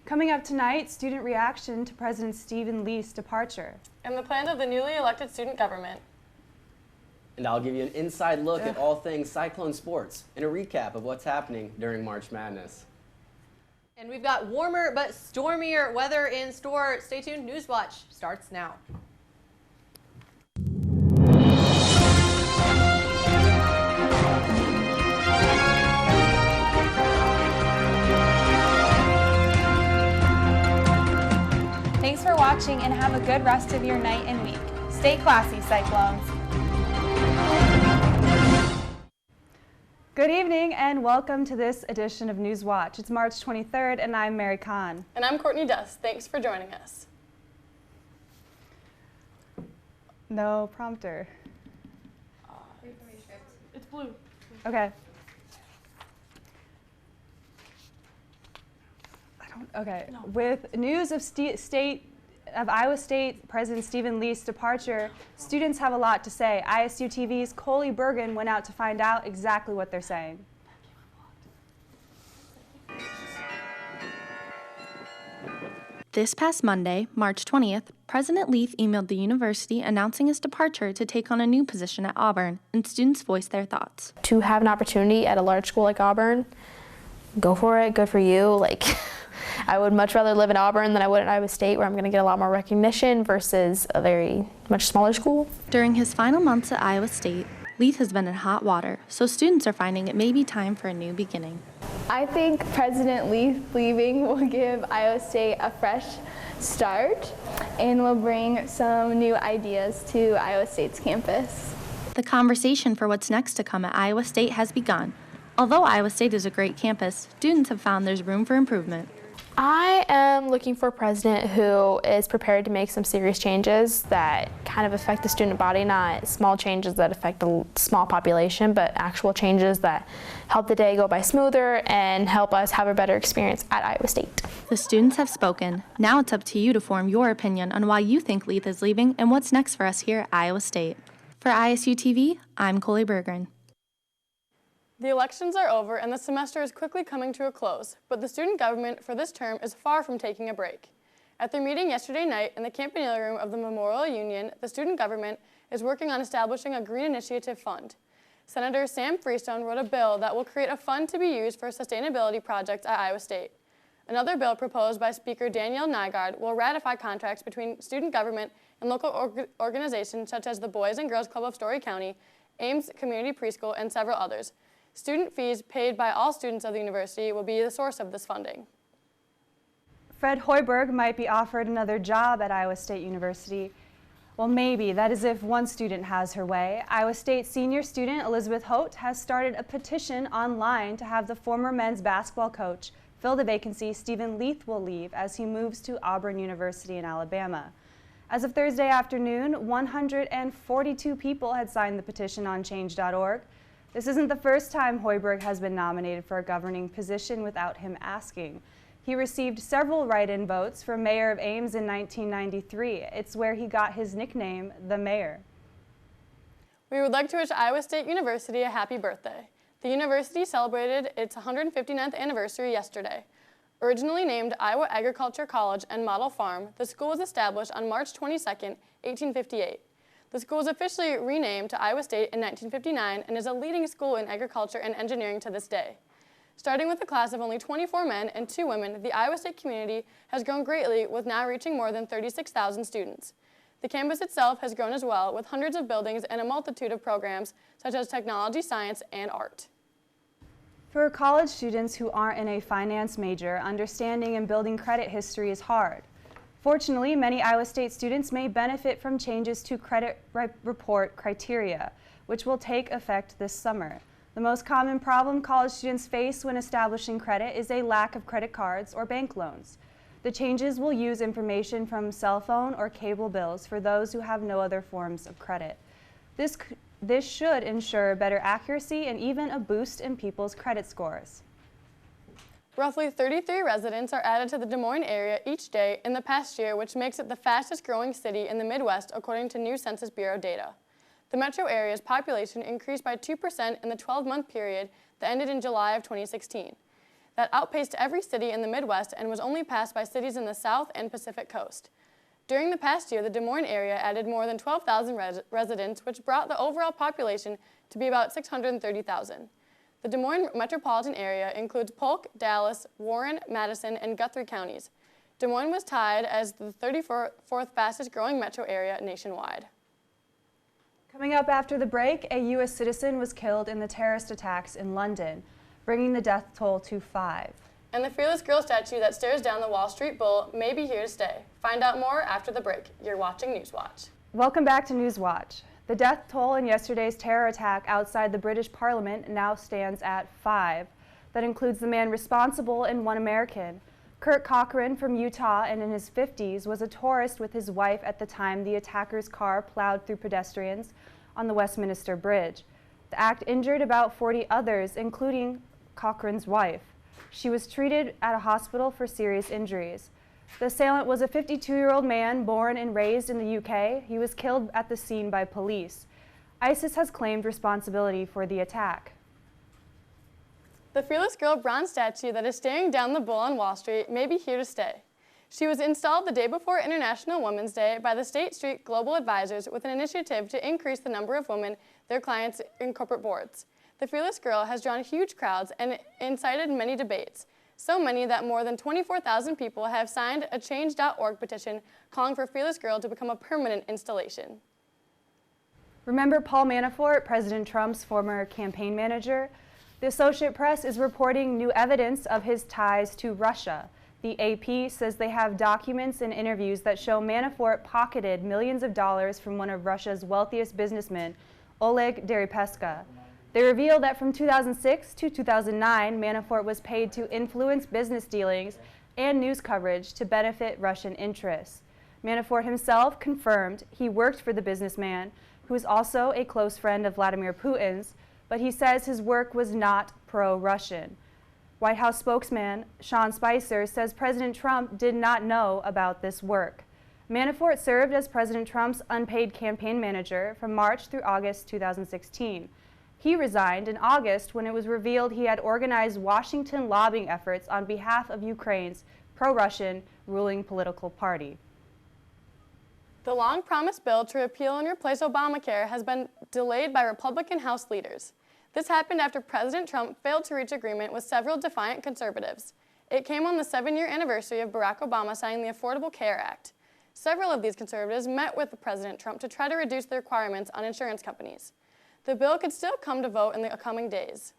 Coming up tonight, student reaction to President Steven Leath's departure. And the plans of the newly elected student government. And I'll give you an inside look at all things Cyclone sports and a recap of what's happening during March Madness. And we've got warmer but stormier weather in store. Stay tuned. Newswatch starts now. Thanks for watching and have a good rest of your night and week. Stay classy, Cyclones. Good evening and welcome to this edition of Newswatch. It's March 23rd and I'm Mary Kahn. And I'm Courtney Dust. Thanks for joining us. No prompter. It's blue. Okay. No. With news of Iowa State President Steven Leath's departure, students have a lot to say. ISUTV's Coley Bergen went out to find out exactly what they're saying. This past Monday, March 20th, President Leath emailed the university announcing his departure to take on a new position at Auburn, and students voiced their thoughts. To have an opportunity at a large school like Auburn, go for it, good for you. I would much rather live in Auburn than I would at Iowa State, where I'm going to get a lot more recognition versus a very much smaller school. During his final months at Iowa State, Leath has been in hot water, so students are finding it may be time for a new beginning. I think President Leath leaving will give Iowa State a fresh start and will bring some new ideas to Iowa State's campus. The conversation for what's next to come at Iowa State has begun. Although Iowa State is a great campus, students have found there's room for improvement. I am looking for a president who is prepared to make some serious changes that kind of affect the student body, not small changes that affect a small population, but actual changes that help the day go by smoother and help us have a better experience at Iowa State. The students have spoken. Now it's up to you to form your opinion on why you think Leath is leaving and what's next for us here at Iowa State. For ISUtv, I'm Coley Bergen. The elections are over and the semester is quickly coming to a close, but the student government for this term is far from taking a break. At their meeting yesterday night in the Campanile Room of the Memorial Union, the student government is working on establishing a Green Initiative Fund. Senator Sam Freestone wrote a bill that will create a fund to be used for sustainability projects at Iowa State. Another bill proposed by Speaker Danielle Nygaard will ratify contracts between student government and local organizations such as the Boys and Girls Club of Story County, Ames Community Preschool, and several others. Student fees paid by all students of the university will be the source of this funding. Fred Hoiberg might be offered another job at Iowa State University. Well, maybe. That is if one student has her way. Iowa State senior student Elizabeth Holt has started a petition online to have the former men's basketball coach fill the vacancy Steven Leath will leave as he moves to Auburn University in Alabama. As of Thursday afternoon, 142 people had signed the petition on change.org. This isn't the first time Hoiberg has been nominated for a governing position without him asking. He received several write-in votes for mayor of Ames in 1993. It's where he got his nickname, the Mayor. We would like to wish Iowa State University a happy birthday. The university celebrated its 159th anniversary yesterday. Originally named Iowa Agriculture College and Model Farm, the school was established on March 22, 1858. The school was officially renamed to Iowa State in 1959 and is a leading school in agriculture and engineering to this day. Starting with a class of only 24 men and 2 women, the Iowa State community has grown greatly, with now reaching more than 36,000 students. The campus itself has grown as well, with hundreds of buildings and a multitude of programs such as technology, science, and art. For college students who aren't in a finance major, understanding and building credit history is hard. Fortunately, many Iowa State students may benefit from changes to credit report criteria, which will take effect this summer. The most common problem college students face when establishing credit is a lack of credit cards or bank loans. The changes will use information from cell phone or cable bills for those who have no other forms of credit. This should ensure better accuracy and even a boost in people's credit scores. Roughly 33 residents are added to the Des Moines area each day in the past year, which makes it the fastest growing city in the Midwest according to new Census Bureau data. The metro area's population increased by 2% in the 12-month period that ended in July of 2016. that outpaced every city in the Midwest and was only passed by cities in the South and Pacific Coast. During the past year, the Des Moines area added more than 12,000 residents, which brought the overall population to be about 630,000. The Des Moines metropolitan area includes Polk, Dallas, Warren, Madison, and Guthrie counties. Des Moines was tied as the 34th fastest growing metro area nationwide. Coming up after the break, a U.S. citizen was killed in the terrorist attacks in London, bringing the death toll to 5. And the Fearless Girl statue that stares down the Wall Street Bull may be here to stay. Find out more after the break. You're watching Newswatch. Welcome back to Newswatch. The death toll in yesterday's terror attack outside the British Parliament now stands at 5. That includes the man responsible and 1 American. Kurt Cochran from Utah and in his 50s was a tourist with his wife at the time the attacker's car plowed through pedestrians on the Westminster Bridge. The act injured about 40 others, including Cochran's wife. She was treated at a hospital for serious injuries. The assailant was a 52-year-old man born and raised in the UK. He was killed at the scene by police. ISIS has claimed responsibility for the attack. The Fearless Girl bronze statue that is staring down the bull on Wall Street may be here to stay. She was installed the day before International Women's Day by the State Street Global Advisors with an initiative to increase the number of women, their clients, in corporate boards. The Fearless Girl has drawn huge crowds and incited many debates, so many that more than 24,000 people have signed a Change.org petition calling for Fearless Girl to become a permanent installation. Remember Paul Manafort, President Trump's former campaign manager? The Associated Press is reporting new evidence of his ties to Russia. The AP says they have documents and interviews that show Manafort pocketed millions of dollars from one of Russia's wealthiest businessmen, Oleg Deripaska. They reveal that from 2006 to 2009, Manafort was paid to influence business dealings and news coverage to benefit Russian interests. Manafort himself confirmed he worked for the businessman, who is also a close friend of Vladimir Putin's, but he says his work was not pro-Russian. White House spokesman Sean Spicer says President Trump did not know about this work. Manafort served as President Trump's unpaid campaign manager from March through August 2016. He resigned in August when it was revealed he had organized Washington lobbying efforts on behalf of Ukraine's pro-Russian ruling political party. The long-promised bill to repeal and replace Obamacare has been delayed by Republican House leaders. This happened after President Trump failed to reach agreement with several defiant conservatives. It came on the 7-year anniversary of Barack Obama signing the Affordable Care Act. Several of these conservatives met with President Trump to try to reduce the requirements on insurance companies. The bill could still come to vote in the coming days.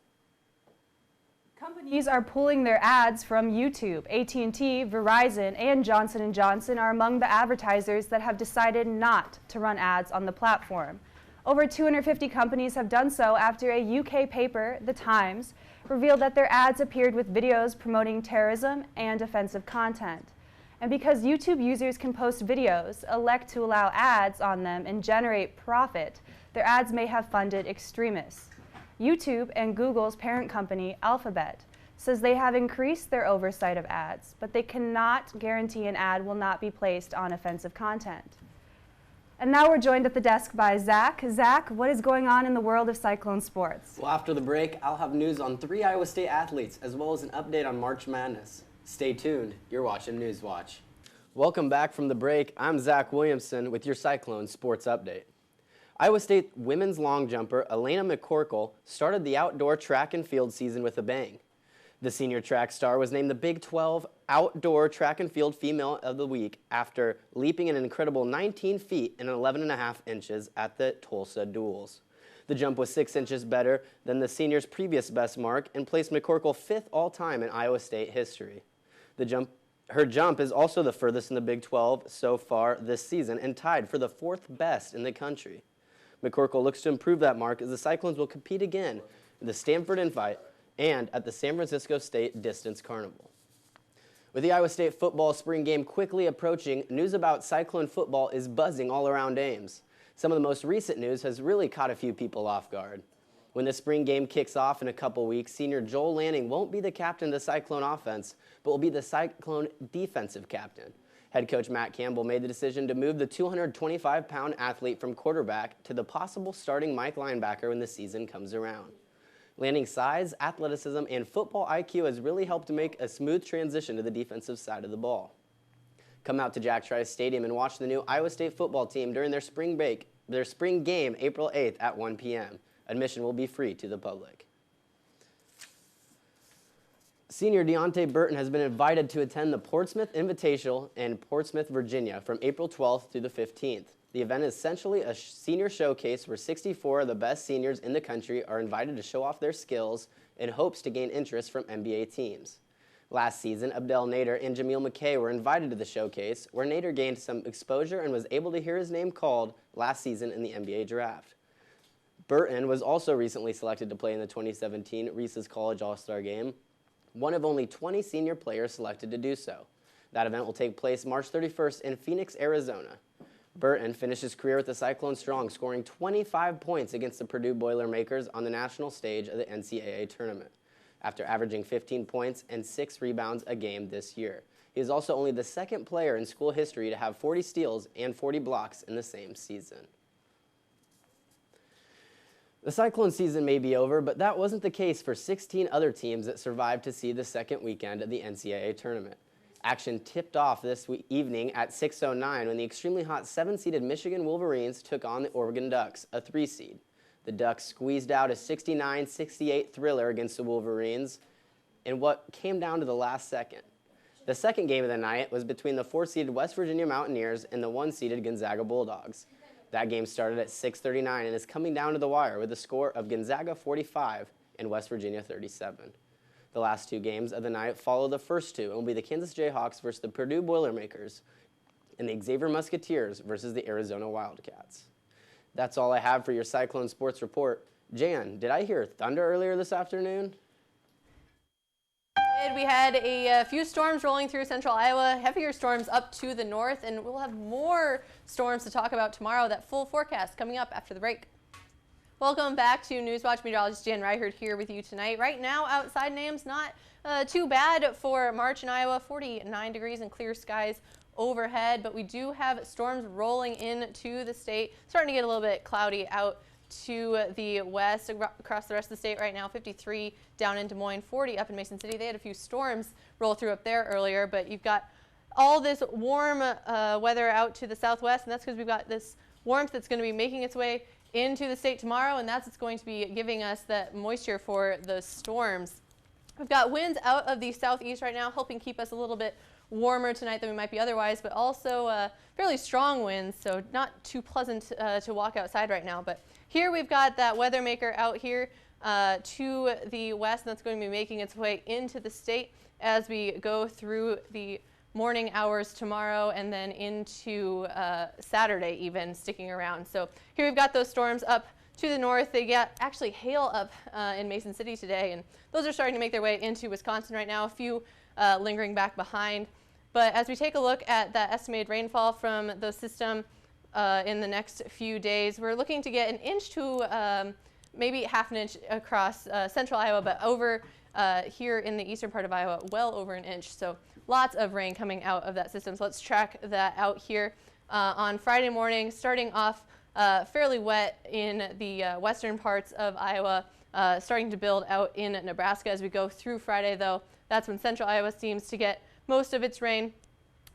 Companies are pulling their ads from YouTube. AT&T, Verizon, and Johnson & Johnson are among the advertisers that have decided not to run ads on the platform. Over 250 companies have done so after a UK paper, The Times, revealed that their ads appeared with videos promoting terrorism and offensive content. And because YouTube users can post videos, elect to allow ads on them, and generate profit, their ads may have funded extremists. YouTube and Google's parent company, Alphabet, says they have increased their oversight of ads, but they cannot guarantee an ad will not be placed on offensive content. And now we're joined at the desk by Zach. Zach, what is going on in the world of Cyclone sports? Well, after the break, I'll have news on 3 Iowa State athletes, as well as an update on March Maddness. Stay tuned. You're watching Newswatch. Welcome back from the break. I'm Zach Williamson with your Cyclone sports update. Iowa State women's long jumper Elena McCorkle started the outdoor track and field season with a bang. The senior track star was named the Big 12 Outdoor Track and Field Female of the Week after leaping an incredible 19 feet and 11.5 inches at the Tulsa Duels. The jump was 6 inches better than the senior's previous best mark and placed McCorkle 5th all-time in Iowa State history. Her jump is also the furthest in the Big 12 so far this season and tied for the 4th best in the country. McCorkle looks to improve that mark as the Cyclones will compete again in the Stanford Invite and at the San Francisco State Distance Carnival. With the Iowa State football spring game quickly approaching, news about Cyclone football is buzzing all around Ames. Some of the most recent news has really caught a few people off guard. When the spring game kicks off in a couple weeks, senior Joel Lanning won't be the captain of the Cyclone offense, but will be the Cyclone defensive captain. Head coach Matt Campbell made the decision to move the 225-pound athlete from quarterback to the possible starting Mike linebacker when the season comes around. Landing size, athleticism, and football IQ has really helped to make a smooth transition to the defensive side of the ball. Come out to Jack Trice Stadium and watch the new Iowa State football team during their spring game April 8th at 1 p.m. Admission will be free to the public. Senior Deontay Burton has been invited to attend the Portsmouth Invitational in Portsmouth, Virginia from April 12th through the 15th. The event is essentially a senior showcase where 64 of the best seniors in the country are invited to show off their skills in hopes to gain interest from NBA teams. Last season, Abdel Nader and Jameel McKay were invited to the showcase, where Nader gained some exposure and was able to hear his name called last season in the NBA draft. Burton was also recently selected to play in the 2017 Reese's College All-Star Game, one of only 20 senior players selected to do so. That event will take place March 31st in Phoenix, Arizona. Burton finished his career with the Cyclone strong, scoring 25 points against the Purdue Boilermakers on the national stage of the NCAA tournament, after averaging 15 points and 6 rebounds a game this year. He is also only the second player in school history to have 40 steals and 40 blocks in the same season. The Cyclone season may be over, but that wasn't the case for 16 other teams that survived to see the second weekend of the NCAA tournament. Action tipped off this evening at 6:09 when the extremely hot 7-seeded Michigan Wolverines took on the Oregon Ducks, a 3-seed. The Ducks squeezed out a 69-68 thriller against the Wolverines in what came down to the last second. The second game of the night was between the 4-seeded West Virginia Mountaineers and the 1-seeded Gonzaga Bulldogs. That game started at 6:39 and is coming down to the wire with a score of Gonzaga 45 and West Virginia 37. The last two games of the night follow the first two and will be the Kansas Jayhawks versus the Purdue Boilermakers and the Xavier Musketeers versus the Arizona Wildcats. That's all I have for your Cyclone Sports Report. Jan, did I hear thunder earlier this afternoon? We had a few storms rolling through central Iowa, heavier storms up to the north, and we'll have more storms to talk about tomorrow. That full forecast coming up after the break. Welcome back to Newswatch. Meteorologist Jan Ryherd here with you tonight. Right now, outside names not too bad for March in Iowa. 49 degrees and clear skies overhead, but we do have storms rolling into the state. Starting to get a little bit cloudy out to the west across the rest of the state right now. 53 down in Des Moines, 40 up in Mason City. They had a few storms roll through up there earlier, but you've got all this warm weather out to the southwest, and that's because we've got this warmth that's going to be making its way into the state tomorrow, and that's what's going to be giving us that moisture for the storms. We've got winds out of the southeast right now, helping keep us a little bit warmer tonight than we might be otherwise, but also fairly strong winds, so not too pleasant to walk outside right now. But here we've got that weather maker out here to the west, and that's going to be making its way into the state as we go through the morning hours tomorrow and then into Saturday even sticking around. So here we've got those storms up to the north. They get actually hail up in Mason City today, and those are starting to make their way into Wisconsin right now, a few lingering back behind. But as we take a look at that estimated rainfall from the system in the next few days, we're looking to get 1 inch to maybe half an inch across central Iowa, but over here in the eastern part of Iowa, well over 1 inch. So lots of rain coming out of that system. So let's track that out here on Friday morning, starting off fairly wet in the western parts of Iowa, starting to build out in Nebraska as we go through Friday, though. That's when central Iowa seems to get most of its rain.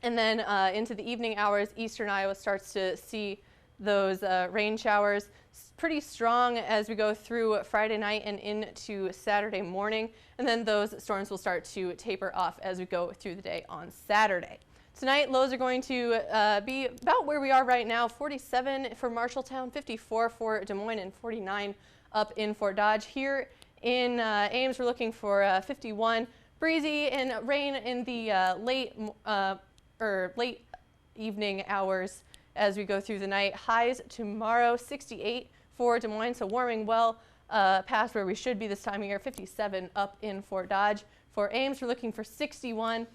And then into the evening hours, eastern Iowa starts to see those rain showers pretty strong as we go through Friday night and into Saturday morning. And then those storms will start to taper off as we go through the day on Saturday. Tonight, lows are going to be about where we are right now, 47 for Marshalltown, 54 for Des Moines, and 49 up in Fort Dodge. Here in Ames, we're looking for 51. Breezy and rain in the late evening hours as we go through the night. Highs tomorrow, 68 for Des Moines, so warming well past where we should be this time of year, 57 up in Fort Dodge. For Ames, we're looking for 61.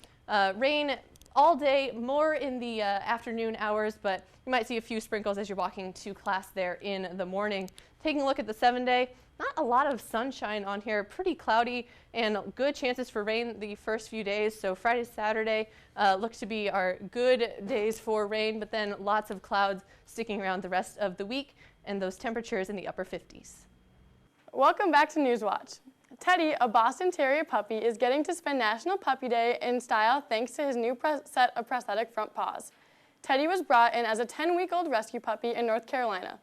Rain all day, more in the afternoon hours, but you might see a few sprinkles as you're walking to class there in the morning. Taking a look at the 7-day, not a lot of sunshine on here, pretty cloudy and good chances for rain the first few days. So Friday, Saturday look to be our good days for rain, but then lots of clouds sticking around the rest of the week and those temperatures in the upper 50s. Welcome back to Newswatch. Teddy, a Boston Terrier puppy, is getting to spend National Puppy Day in style thanks to his new set of prosthetic front paws. Teddy was brought in as a 10-week-old rescue puppy in North Carolina.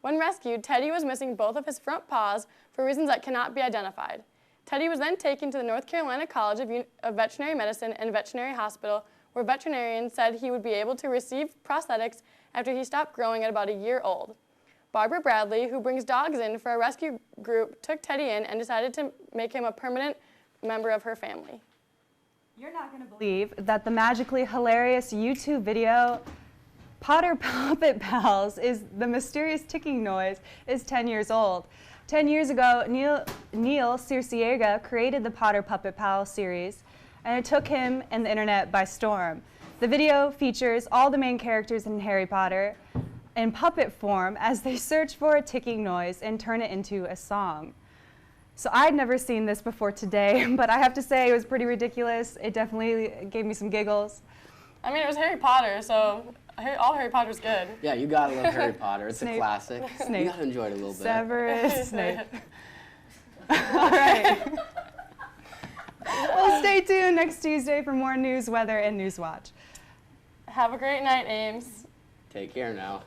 When rescued, Teddy was missing both of his front paws for reasons that cannot be identified. Teddy was then taken to the North Carolina College of Veterinary Medicine and Veterinary Hospital, where veterinarians said he would be able to receive prosthetics after he stopped growing at about a year old. Barbara Bradley, who brings dogs in for a rescue group, took Teddy in and decided to make him a permanent member of her family. You're not going to believe that the magically hilarious YouTube video Potter Puppet Pals is the mysterious ticking noise is 10 years old. 10 years ago, Neil Circiega created the Potter Puppet Pals series, and it took him and the internet by storm. The video features all the main characters in Harry Potter in puppet form as they search for a ticking noise and turn it into a song. So I'd never seen this before today, but I have to say it was pretty ridiculous. It definitely gave me some giggles. I mean, it was Harry Potter, so all Harry Potter's good. Yeah, you gotta love Harry Potter. It's Snape. a classic. Snape. You gotta enjoy it a little bit. Severus Snape. All right. Well, stay tuned next Tuesday for more news, weather, and Newswatch. Have a great night, Ames. Take care now.